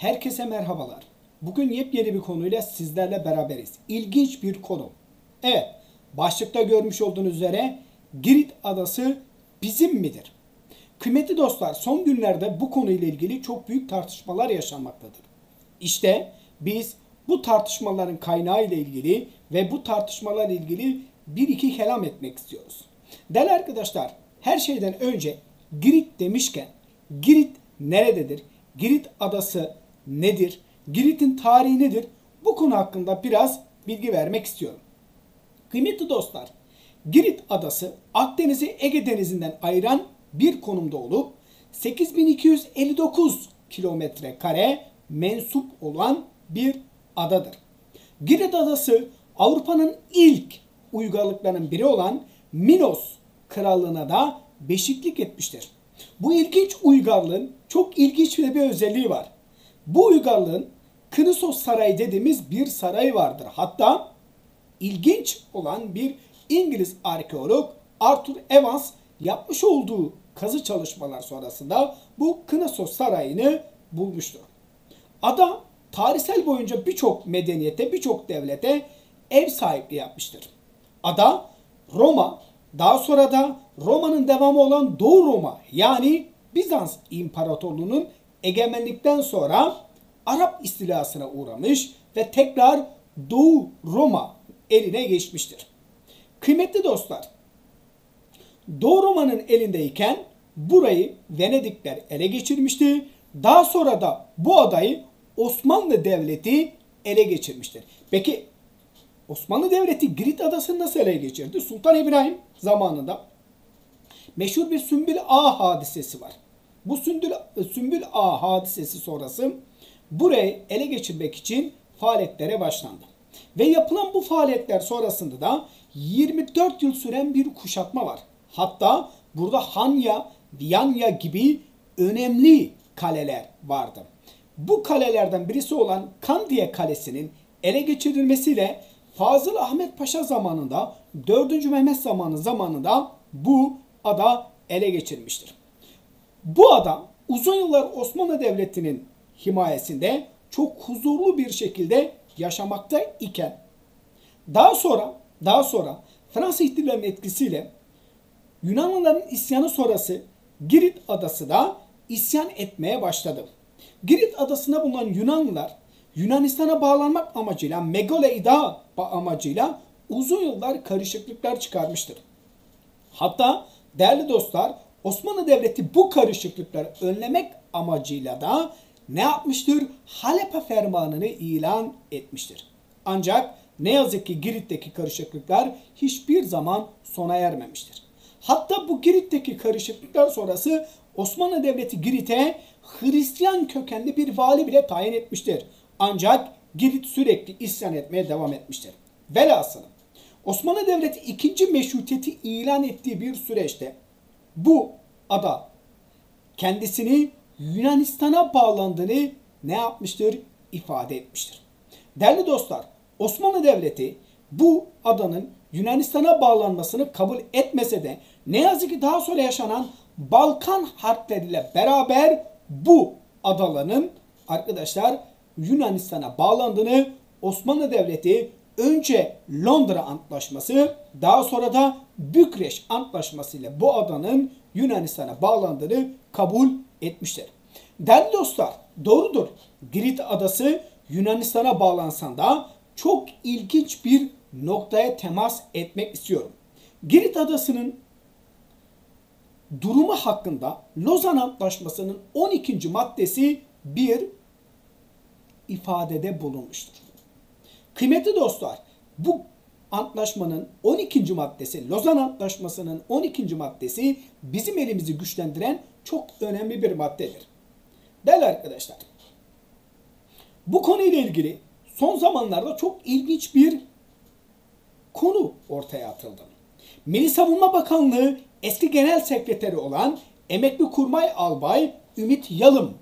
Herkese merhabalar. Bugün yepyeni bir konuyla sizlerle beraberiz. İlginç bir konu. Evet, başlıkta görmüş olduğunuz üzere Girit Adası bizim midir? Kıymetli dostlar, son günlerde bu konuyla ilgili çok büyük tartışmalar yaşanmaktadır. İşte biz bu tartışmaların kaynağı ile ilgili ve bu tartışmalarla ilgili bir iki kelam etmek istiyoruz. Değerli arkadaşlar, her şeyden önce Girit demişken Girit nerededir? Girit Adası nedir? Girit'in tarihi nedir? Bu konu hakkında biraz bilgi vermek istiyorum. Kıymetli dostlar, Girit Adası Akdeniz'i Ege Denizi'nden ayıran bir konumda olup 8259 kilometre kare mensup olan bir adadır. Girit Adası Avrupa'nın ilk uygarlıklarının biri olan Minos Krallığı'na da beşiklik etmiştir. Bu ilginç uygarlığın çok ilginç bir özelliği var. Bu uygarlığın Knossos Sarayı dediğimiz bir saray vardır. Hatta ilginç olan bir İngiliz arkeolog Arthur Evans yapmış olduğu kazı çalışmalar sonrasında bu Knossos Sarayı'nı bulmuştur. Ada tarihsel boyunca birçok medeniyete, birçok devlete ev sahipliği yapmıştır. Ada Roma, daha sonra da Roma'nın devamı olan Doğu Roma yani Bizans İmparatorluğu'nun egemenlikten sonra Arap istilasına uğramış ve tekrar Doğu Roma eline geçmiştir. Kıymetli dostlar, Doğu Roma'nın elindeyken burayı Venedikler ele geçirmişti. Daha sonra da bu adayı Osmanlı Devleti ele geçirmiştir. Peki Osmanlı Devleti Girit Adası'nı nasıl ele geçirdi? Sultan İbrahim zamanında meşhur bir Sümbül Ağa hadisesi var. Bu Sümbül Ağa hadisesi sonrası burayı ele geçirmek için faaliyetlere başlandı. Ve yapılan bu faaliyetler sonrasında da 24 yıl süren bir kuşatma var. Hatta burada Hanya, Viyanya gibi önemli kaleler vardı. Bu kalelerden birisi olan Kandiye Kalesi'nin ele geçirilmesiyle Fazıl Ahmet Paşa zamanında 4. Mehmet zamanında bu ada ele geçirmiştir. Bu ada uzun yıllar Osmanlı Devleti'nin himayesinde çok huzurlu bir şekilde yaşamakta iken daha sonra Fransız ihtilalinin etkisiyle Yunanlıların isyanı sonrası Girit Adası da isyan etmeye başladı. Girit Adası'na bulunan Yunanlılar Yunanistan'a bağlanmak amacıyla Megaloida amacıyla uzun yıllar karışıklıklar çıkarmıştır. Hatta değerli dostlar Osmanlı Devleti bu karışıklıkları önlemek amacıyla da ne yapmıştır? Halep'e fermanını ilan etmiştir. Ancak ne yazık ki Girit'teki karışıklıklar hiçbir zaman sona ermemiştir. Hatta bu Girit'teki karışıklıklar sonrası Osmanlı Devleti Girit'e Hristiyan kökenli bir vali bile tayin etmiştir. Ancak Girit sürekli isyan etmeye devam etmiştir. Velhasıl Osmanlı Devleti 2. Meşrutiyeti ilan ettiği bir süreçte bu ada kendisini Yunanistan'a bağlandığını ne yapmıştır? İfade etmiştir. Değerli dostlar, Osmanlı Devleti bu adanın Yunanistan'a bağlanmasını kabul etmese de ne yazık ki daha sonra yaşanan Balkan harpleriyle beraber bu adaların arkadaşlar Yunanistan'a bağlandığını Osmanlı Devleti önce Londra Antlaşması daha sonra da Bükreş Antlaşması ile bu adanın Yunanistan'a bağlandığını kabul etmiştir. Değerli dostlar, doğrudur. Girit Adası Yunanistan'a bağlansan da çok ilginç bir noktaya temas etmek istiyorum. Girit Adası'nın durumu hakkında Lozan Antlaşması'nın 12. maddesi bir ifadede bulunmuştur. Kıymetli dostlar, bu antlaşmanın 12. maddesi, Lozan Antlaşması'nın 12. maddesi bizim elimizi güçlendiren çok önemli bir maddedir. Değerli arkadaşlar, bu konuyla ilgili son zamanlarda çok ilginç bir konu ortaya atıldı. Milli Savunma Bakanlığı eski genel sekreteri olan emekli kurmay albay Ümit Yalım.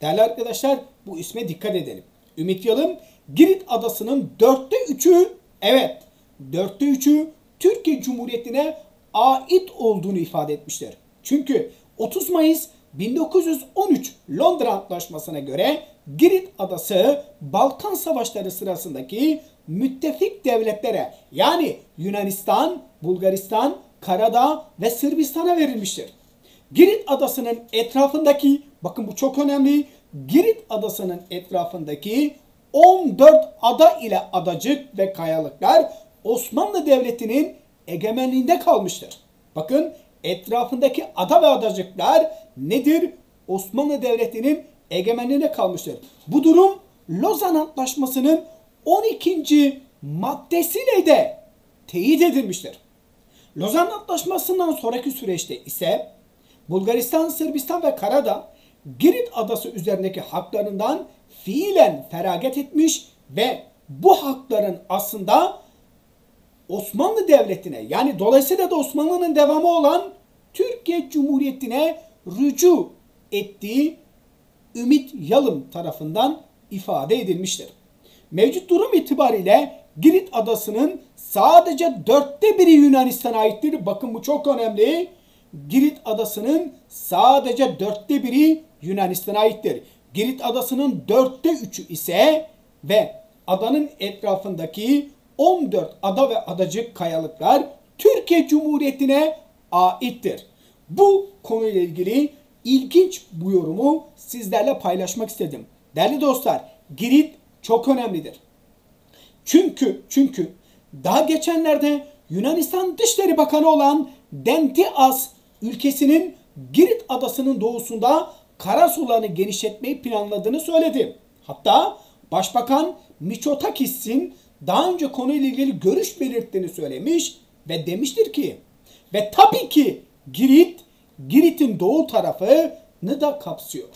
Değerli arkadaşlar, bu isme dikkat edelim. Ümit Yalım, Girit Adası'nın 3'ü, evet 3'ü Türkiye Cumhuriyeti'ne ait olduğunu ifade etmiştir. Çünkü 30 Mayıs 1913 Londra Antlaşması'na göre Girit Adası Balkan Savaşları sırasındaki müttefik devletlere yani Yunanistan, Bulgaristan, Karadağ ve Sırbistan'a verilmiştir. Girit Adası'nın etrafındaki, bakın bu çok önemli, Girit Adası'nın etrafındaki 14 ada ile adacık ve kayalıklar Osmanlı Devleti'nin egemenliğinde kalmıştır. Bakın etrafındaki ada ve adacıklar nedir? Osmanlı Devleti'nin egemenliğine kalmıştır. Bu durum Lozan Antlaşması'nın 12. maddesiyle de teyit edilmiştir. Lozan Antlaşması'ndan sonraki süreçte ise Bulgaristan, Sırbistan ve Karadağ Girit Adası üzerindeki haklarından fiilen feragat etmiş ve bu hakların aslında Osmanlı Devleti'ne yani dolayısıyla da Osmanlı'nın devamı olan Türkiye Cumhuriyeti'ne rücu ettiği Ümit Yalım tarafından ifade edilmiştir. Mevcut durum itibariyle Girit Adası'nın sadece 1/4'ü Yunanistan'a aittir. Bakın bu çok önemli. Girit Adası'nın sadece 1/4'ü Yunanistan'a aittir. Girit Adası'nın 3/4'ü ise ve adanın etrafındaki 14 ada ve adacık kayalıklar Türkiye Cumhuriyeti'ne aittir. Bu konuyla ilgili ilginç bu yorumu sizlerle paylaşmak istedim. Değerli dostlar, Girit çok önemlidir. Çünkü daha geçenlerde Yunanistan Dışişleri Bakanı olan Dentias ülkesinin Girit Adası'nın doğusunda karasularını genişletmeyi planladığını söyledi. Hatta Başbakan Mitsotakis'in daha önce konuyla ilgili görüş belirttiğini söylemiş ve demiştir ki ve tabii ki Girit'in doğu tarafını da kapsıyor.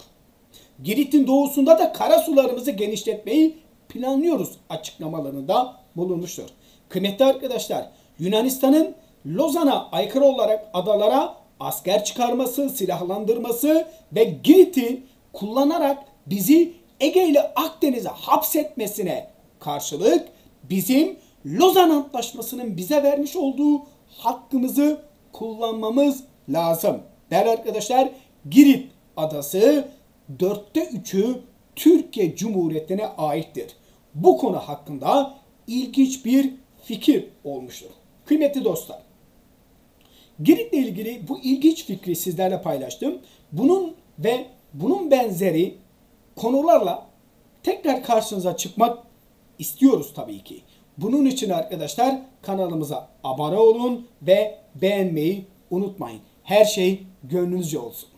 Girit'in doğusunda da karasularımızı genişletmeyi planlıyoruz açıklamalarında bulunmuştur. Kıymetli arkadaşlar, Yunanistan'ın Lozan'a aykırı olarak adalara asker çıkarması, silahlandırması ve Girit'i kullanarak bizi Ege ile Akdeniz'e hapsetmesine karşılık bizim Lozan Antlaşması'nın bize vermiş olduğu hakkımızı kullanmamız lazım. Değerli arkadaşlar, Girit Adası 3/4'ü Türkiye Cumhuriyeti'ne aittir. Bu konu hakkında ilginç bir fikir olmuştur. Kıymetli dostlar, Girit'le ilgili bu ilginç fikri sizlerle paylaştım. Bunun benzeri konularla tekrar karşınıza çıkmak istiyoruz tabii ki. Bunun için arkadaşlar kanalımıza abone olun ve beğenmeyi unutmayın. Her şey gönlünüzce olsun.